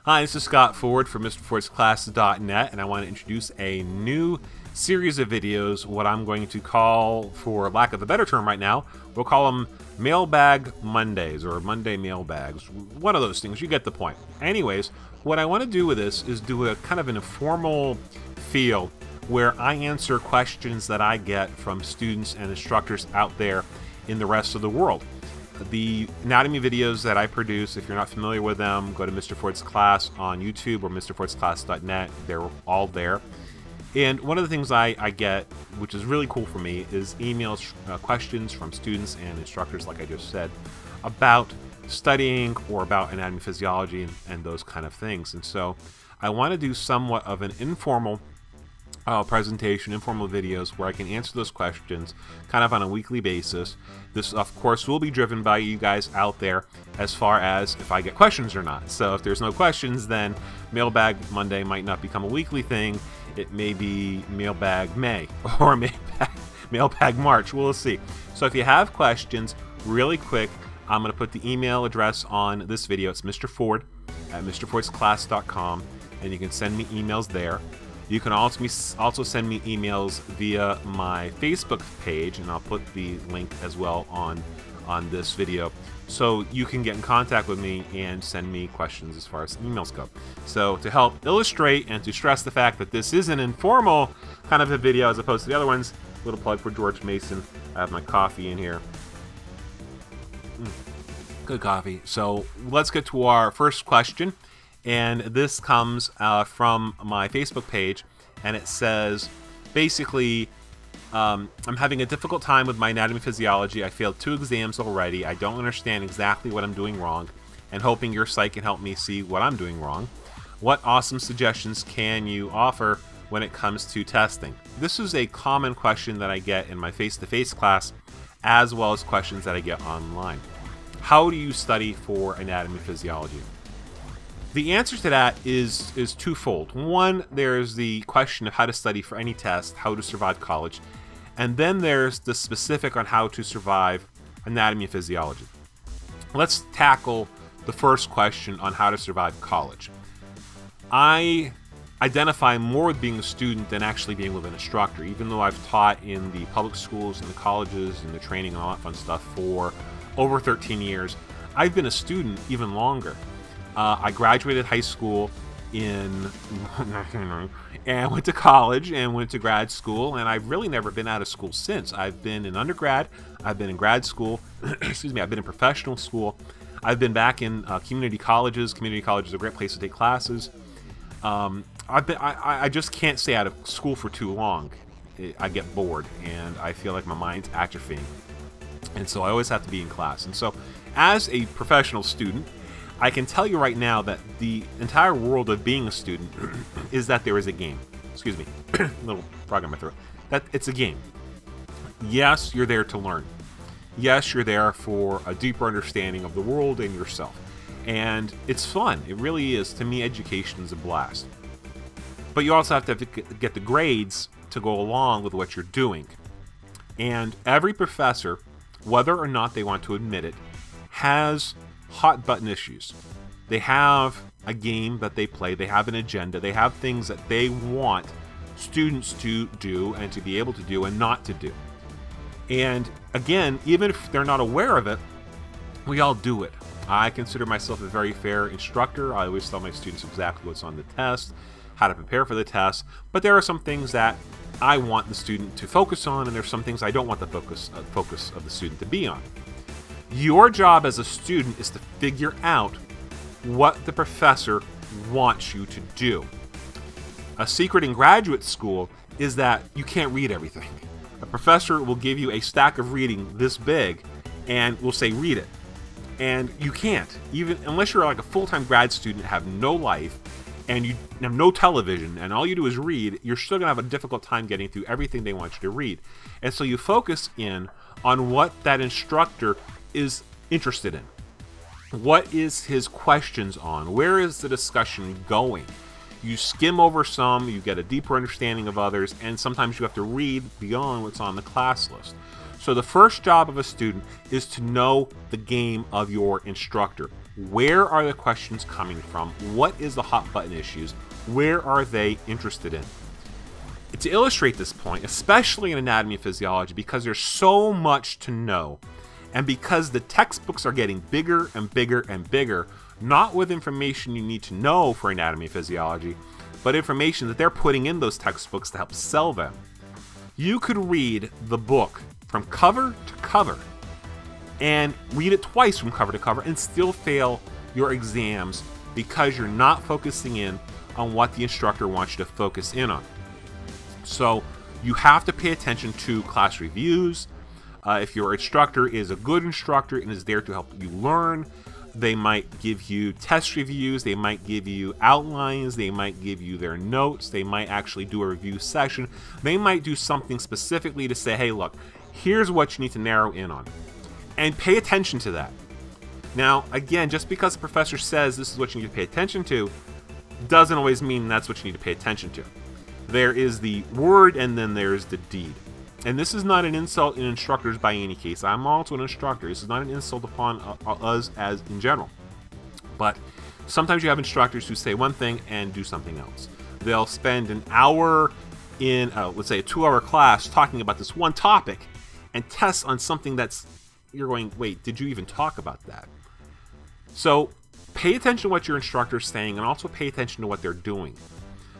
Hi, this is Scott Ford from MrFordsClass.net, and I want to introduce a new series of videos, what I'm going to call, for lack of a better term right now, we'll call them Mailbag Mondays, or Monday Mailbags. One of those things, you get the point. Anyways, what I want to do with this is do a kind of an informal feel where I answer questions that I get from students and instructors out there in the rest of the world. The anatomy videos that I produce, if you're not familiar with them, go to Mr. Ford's Class on YouTube or MrFordsClass.net. They're all there. And one of the things I get, which is really cool for me, is emails, questions from students and instructors, like I just said, about studying or about anatomy physiology and those kind of things. And so I want to do somewhat of an informal presentation, informal videos where I can answer those questions kind of on a weekly basis. This, of course, will be driven by you guys out there as far as if I get questions or not. So if there's no questions, then Mailbag Monday might not become a weekly thing. It may be Mailbag May or Mailbag March. We'll see. So if you have questions, really quick, I'm going to put the email address on this video. It's Mr. Ford at MrFordsClass.com, and you can send me emails there. You can also send me emails via my Facebook page, and I'll put the link as well on this video. So you can get in contact with me and send me questions as far as emails go. So to help illustrate and to stress the fact that this is an informal kind of a video as opposed to the other ones, little plug for George Mason. I have my coffee in here. Good coffee. So let's get to our first question. And this comes from my Facebook page, and it says, basically, I'm having a difficult time with my anatomy physiology. I failed 2 exams already. I don't understand exactly what I'm doing wrong, and hoping your site can help me see what I'm doing wrong. What awesome suggestions can you offer when it comes to testing? This is a common question that I get in my face-to-face class, as well as questions that I get online. How do you study for anatomy physiology? The answer to that is twofold. One, there's the question of how to study for any test, how to survive college, and then there's the specific on how to survive anatomy and physiology. Let's tackle the first question on how to survive college. I identify more with being a student than actually being with an instructor, even though I've taught in the public schools and the colleges and the training and all that fun stuff for over 13 years. I've been a student even longer. I graduated high school and went to college and went to grad school, and I've really never been out of school since. I've been in undergrad, I've been in grad school, excuse me, I've been in professional school, I've been back in community colleges. Community college is a great place to take classes. I just can't stay out of school for too long. I get bored and I feel like my mind's atrophying, and so I always have to be in class. And so as a professional student, I can tell you right now that the entire world of being a student is that there is a game. Excuse me, little frog in my throat. That it's a game. Yes, you're there to learn. Yes, you're there for a deeper understanding of the world and yourself. And it's fun. It really is. To me, education is a blast. But you also have to get the grades to go along with what you're doing. And every professor, whether or not they want to admit it, has hot button issues. They have a game that they play, they have an agenda, they have things that they want students to do and to be able to do and not to do. And again, even if they're not aware of it, we all do it. I consider myself a very fair instructor. I always tell my students exactly what's on the test, how to prepare for the test, but there are some things that I want the student to focus on, and there's some things I don't want the focus of the student to be on. Your job as a student is to figure out what the professor wants you to do. A secret in graduate school is that you can't read everything. A professor will give you a stack of reading this big and will say, read it. And you can't, even unless you're like a full-time grad student, have no life, and you have no television, and all you do is read, you're still gonna have a difficult time getting through everything they want you to read. And so you focus in on what that instructor is interested in. What is his questions on? Where is the discussion going? You skim over some, you get a deeper understanding of others, and sometimes you have to read beyond what's on the class list. So the first job of a student is to know the game of your instructor. Where are the questions coming from? What is the hot button issues? Where are they interested in? To illustrate this point, especially in anatomy and physiology, because there's so much to know, and because the textbooks are getting bigger and bigger and bigger, not with information you need to know for anatomy and physiology, but information that they're putting in those textbooks to help sell them. You could read the book from cover to cover and read it twice from cover to cover and still fail your exams because you're not focusing in on what the instructor wants you to focus in on. So you have to pay attention to class reviews. If your instructor is a good instructor and is there to help you learn, they might give you test reviews, they might give you outlines, they might give you their notes, they might actually do a review session, they might do something specifically to say, hey look, here's what you need to narrow in on. And pay attention to that. Now, again, just because the professor says this is what you need to pay attention to, doesn't always mean that's what you need to pay attention to. There is the word and then there's the deed. And this is not an insult in instructors by any case. I'm also an instructor. This is not an insult upon us as in general. But sometimes you have instructors who say one thing and do something else. They'll spend an hour in, let's say, a 2-hour class talking about this one topic and test on something that's, you're going, wait, did you even talk about that? So pay attention to what your instructor is saying and also pay attention to what they're doing.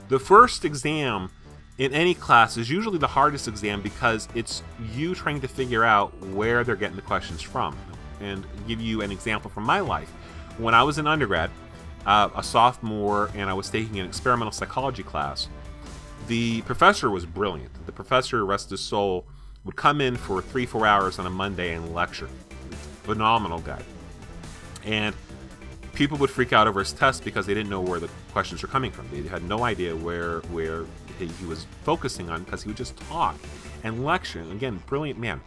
The first exam in any class is usually the hardest exam because it's you trying to figure out where they're getting the questions from. And give you an example from my life. When I was in undergrad, a sophomore, and I was taking an experimental psychology class, the professor was brilliant. The professor, rest his soul, would come in for 3-4 hours on a Monday and lecture. Phenomenal guy. And people would freak out over his test because they didn't know where the questions were coming from. They had no idea where he was focusing on because he would just talk and lecture. And again, brilliant man.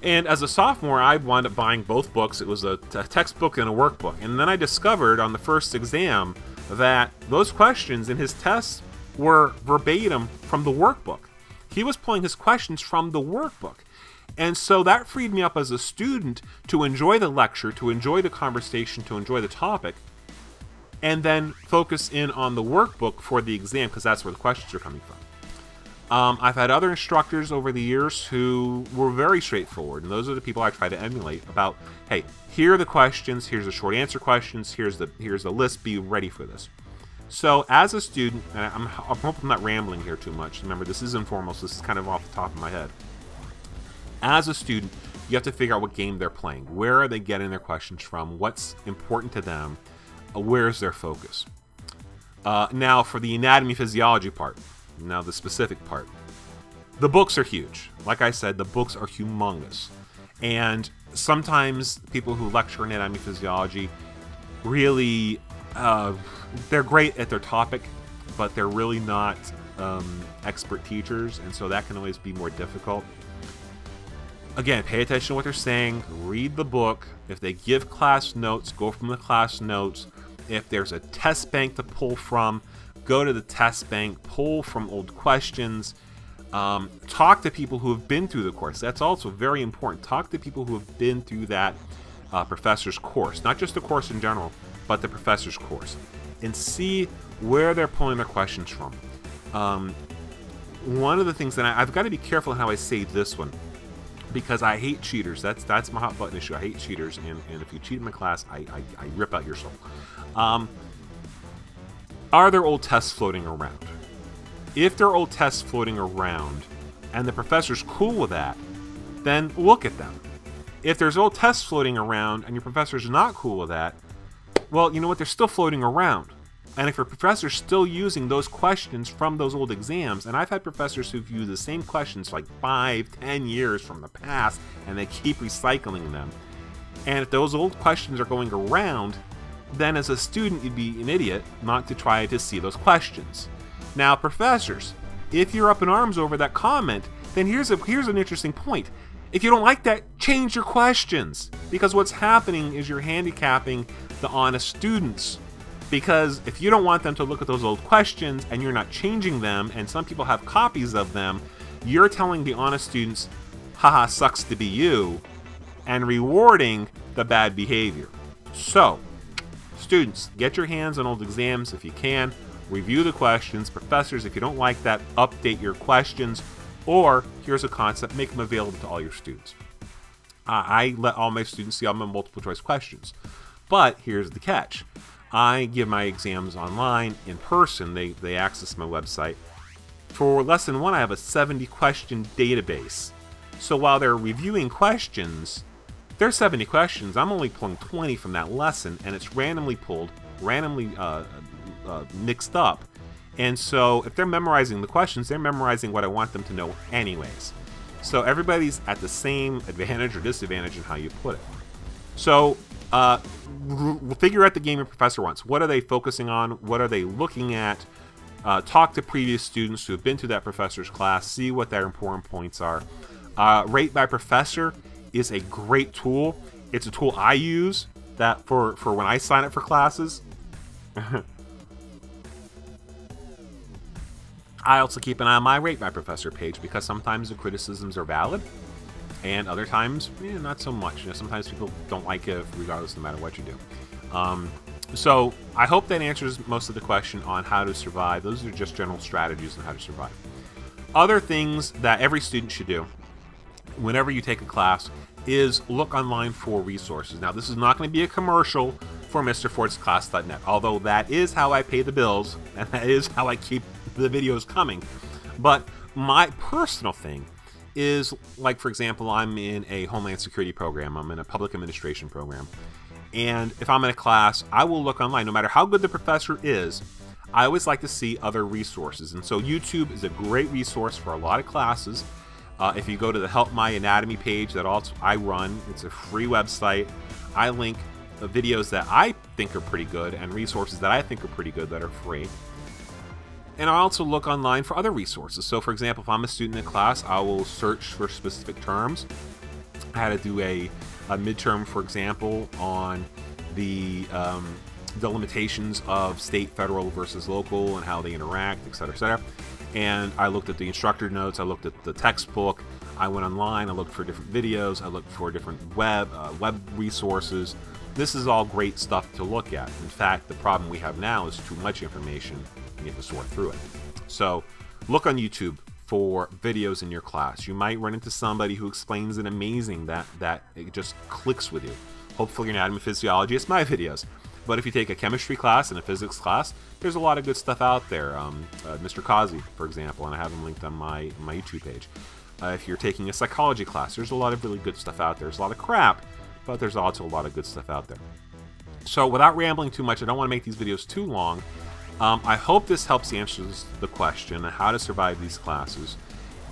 And as a sophomore, I wound up buying both books. It was a textbook and a workbook. And then I discovered on the first exam that those questions in his tests were verbatim from the workbook. He was pulling his questions from the workbook. And so that freed me up as a student to enjoy the lecture, to enjoy the conversation, to enjoy the topic, and then focus in on the workbook for the exam because that's where the questions are coming from. I've had other instructors over the years who were very straightforward, and those are the people I try to emulate about, hey, here are the questions, here's the short answer questions, here's the list, be ready for this. So as a student, and I hope I'm not rambling here too much, remember this is informal, so this is kind of off the top of my head. As a student, you have to figure out what game they're playing. Where are they getting their questions from? What's important to them? Where's their focus? Now, for the anatomy physiology part, now the specific part, the books are huge. Like I said, the books are humongous. And sometimes people who lecture in anatomy physiology really, they're great at their topic, but they're really not expert teachers, and so that can always be more difficult. Again, pay attention to what they're saying, read the book. If they give class notes, go from the class notes. If there's a test bank to pull from, go to the test bank, pull from old questions. Talk to people who have been through the course. That's also very important. Talk to people who have been through that professor's course. Not just the course in general, but the professor's course. And see where they're pulling their questions from. One of the things that I've got to be careful in how I say this one, because I hate cheaters. That's my hot button issue. I hate cheaters, and if you cheat in my class, I rip out your soul. Are there old tests floating around? If there are old tests floating around, and the professor's cool with that, then look at them. If there's old tests floating around, and your professor's not cool with that, well, you know what? They're still floating around. And if your professor's still using those questions from those old exams, and I've had professors who've used the same questions like 5-10 years from the past, and they keep recycling them. And if those old questions are going around, then as a student, you'd be an idiot not to try to see those questions. Now, professors, if you're up in arms over that comment, then here's an interesting point. If you don't like that, change your questions. Because what's happening is you're handicapping the honest students. Because if you don't want them to look at those old questions and you're not changing them, and some people have copies of them, you're telling the honest students, haha, sucks to be you, and rewarding the bad behavior. So, students, get your hands on old exams if you can. Review the questions. Professors, if you don't like that, update your questions. Or, here's a concept, make them available to all your students. I let all my students see all my multiple choice questions. But here's the catch. I give my exams online, in person. They access my website. For lesson 1, I have a 70 question database. So while they're reviewing questions, there's 70 questions. I'm only pulling 20 from that lesson, and it's randomly pulled, randomly mixed up. And so if they're memorizing the questions, they're memorizing what I want them to know anyways. So everybody's at the same advantage or disadvantage in how you put it. So figure out the game your professor wants. What are they focusing on? What are they looking at? Talk to previous students who have been to that professor's class. See what their important points are. Rate by professor is a great tool. It's a tool I use that for when I sign up for classes. I also keep an eye on my Rate by Professor page because sometimes the criticisms are valid, and other times, not so much. Sometimes people don't like it regardless, no matter what you do. So I hope that answers most of the question on how to survive. Those are just general strategies on how to survive. Other things that every student should do whenever you take a class is look online for resources. Now, this is not going to be a commercial for MrFordsClass.net, although that is how I pay the bills, and that is how I keep the videos coming. But my personal thing is, like, for example, I'm in a Homeland Security program, I'm in a public administration program, and if I'm in a class, I will look online. No matter how good the professor is, I always like to see other resources, and so YouTube is a great resource for a lot of classes. If you go to the Help My Anatomy page that also I run, it's a free website. I link the videos that I think are pretty good and resources that I think are pretty good that are free. And I also look online for other resources. So, for example, if I'm a student in a class, I will search for specific terms. I had to do a midterm, for example, on the limitations of state, federal versus local and how they interact, etc., etc. And I looked at the instructor notes, I looked at the textbook, I went online, I looked for different videos, I looked for different web resources. This is all great stuff to look at. In fact, the problem we have now is too much information. You have to sort through it. So look on YouTube for videos in your class. You might run into somebody who explains it amazing that it just clicks with you. Hopefully your anatomy physiology is my videos. But if you take a chemistry class and a physics class, there's a lot of good stuff out there. Mr. Kazi, for example, and I have him linked on my YouTube page. If you're taking a psychology class, there's a lot of really good stuff out there. There's a lot of crap, but there's also a lot of good stuff out there. So without rambling too much, I don't want to make these videos too long. I hope this helps answer the question on how to survive these classes.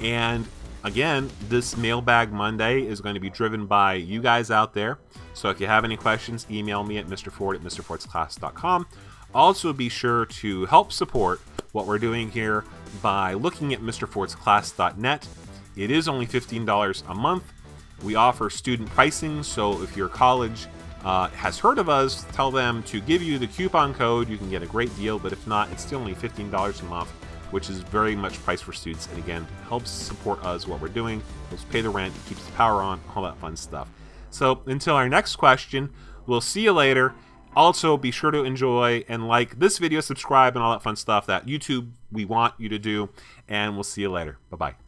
And again, this Mailbag Monday is going to be driven by you guys out there. So if you have any questions, email me at mrford@mrfordsclass.com. Also, be sure to help support what we're doing here by looking at mrfordsclass.net. It is only $15 a month. We offer student pricing, so if your college has heard of us, tell them to give you the coupon code. You can get a great deal, but if not, it's still only $15 a month, which is very much priced for students, and again, helps support us, what we're doing, helps pay the rent, keeps the power on, all that fun stuff. So until our next question, we'll see you later. Also, be sure to enjoy and like this video, subscribe, and all that fun stuff that YouTube we want you to do, and we'll see you later. Bye-bye.